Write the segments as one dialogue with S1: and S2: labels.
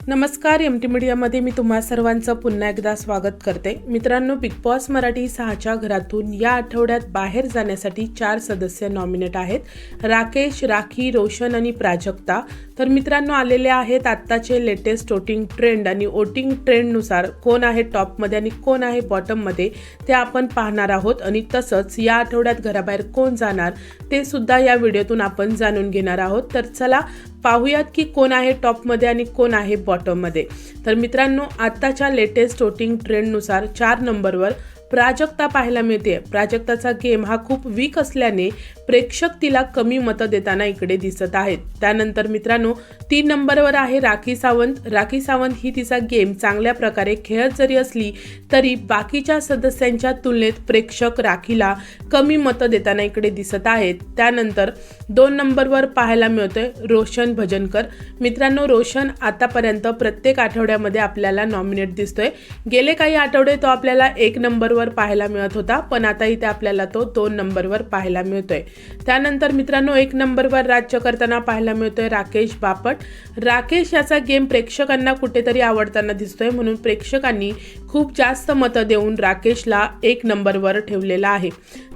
S1: नमस्कार एमटी मीडियामध्ये मी तुम्हा सर्वांचं पुन्हा एकदा स्वागत करते। मित्रांनो, बिग बॉस मराठी 6च्या घरातून या आठवड्यात बाहेर जाण्यासाठी 4 सदस्य नॉमिनेट आहेत। राकेश, राखी, रोशन आणि प्राजक्ता। तर मित्रांनो, आलेले आहेत आत्ताचे लेटेस्ट वोटिंग ट्रेंड आणि वोटिंग ट्रेंडनुसार कोण आहे टॉपमध्ये आणि कोण आहे बॉटममध्ये ते आपण पाहणार आहोत। आणि तसंच या आठवड्यात घराबाहेर कोण जाणार ते सुद्धा या व्हिडिओतून आपण जाणून घेणार आहोत। तर चला पाहूयात की कोण आहे टॉपमध्ये आणि कोण आहे बॉटममध्ये। तर मित्रांनो, आत्ताच्या लेटेस्ट वोटिंग ट्रेंडनुसार 4 नंबरवर प्राजक्ता पाहायला मिळते। प्राजक्ताचा गेम हा खूप वीक असल्याने प्रेक्षक तिला कमी मतं देताना इकडे दिसत आहेत। त्यानंतर मित्रांनो, 3 नंबरवर आहे राखी सावंत। राखी सावंत ही तिचा गेम चांगल्या प्रकारे खेळत जरी असली तरी बाकीच्या सदस्यांच्या तुलनेत प्रेक्षक राखीला कमी मतं देताना इकडे दिसत आहेत। त्यानंतर 2 नंबरवर पाहायला मिळतोय रोशन भजनकर। मित्रांनो, रोशन आतापर्यंत प्रत्येक आठवड्यामध्ये आपल्याला नॉमिनेट दिसतोय। गेले काही आठवडे तो आपल्याला 1 नंबरवर पाहायला मिळत होता, पण आता इथे आपल्याला तो 2 नंबरवर पाहायला मिळतोय। त्यानंतर मित्रांनो, 1 नंबरवर राज्य करताना पाहायला मिळतोय राकेश बापट। राकेश याचा गेम प्रेक्षकांना कुठेतरी आवडताना दिसतोय, म्हणून प्रेक्षकांनी खूप जास्त मतं देऊन राकेशला 1 नंबरवर ठेवलेला आहे।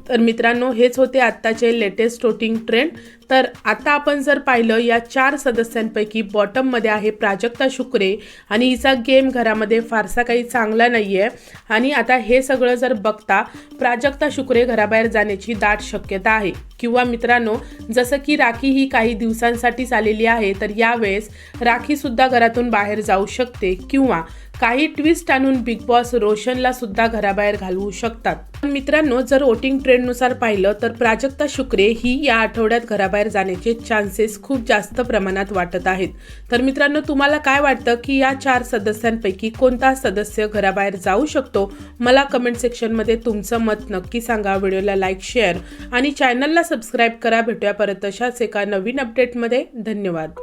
S1: तर मित्रांनो, हेच होते आत्ताचे लेटेस्ट वोटिंग ट्रेंड। तर आता आपण जर पाहिलं, या 4 सदस्यांपैकी बॉटममध्ये आहे प्राजक्ता शुक्रे आणि हिचा गेम घरामध्ये फारसा काही चांगला नाही आहे। आणि आता हे सगळं जर बघता प्राजक्ता शुक्रे घराबाहेर जाण्याची दाट शक्यता आहे। किंवा मित्रांनो, जसं की राखी ही काही दिवसांसाठीच आलेली आहे, तर यावेळेस राखीसुद्धा घरातून बाहेर जाऊ शकते किंवा काही ट्विस्ट आणून बिग बॉस रोशनला सुद्धा घराबाहेर घालवू शकतात। मित्रांनो, जर वोटिंग ट्रेंडनुसार पाहिलं तर प्राजक्ता शुक्रे ही या आठवड्यात घराबाहेर जाण्याचे चान्सेस खूप जास्त प्रमाणात वाटत आहेत। तर मित्रांनो, तुम्हाला काय वाटतं की या 4 सदस्यांपैकी कोणता सदस्य घराबाहेर जाऊ शकतो? मला कमेंट सेक्शनमध्ये तुमचं मत नक्की सांगा। व्हिडिओला लाईक, शेअर आणि चॅनलला सबस्क्राईब करा। भेटूया परत अशाच एका नवीन अपडेटमध्ये। धन्यवाद।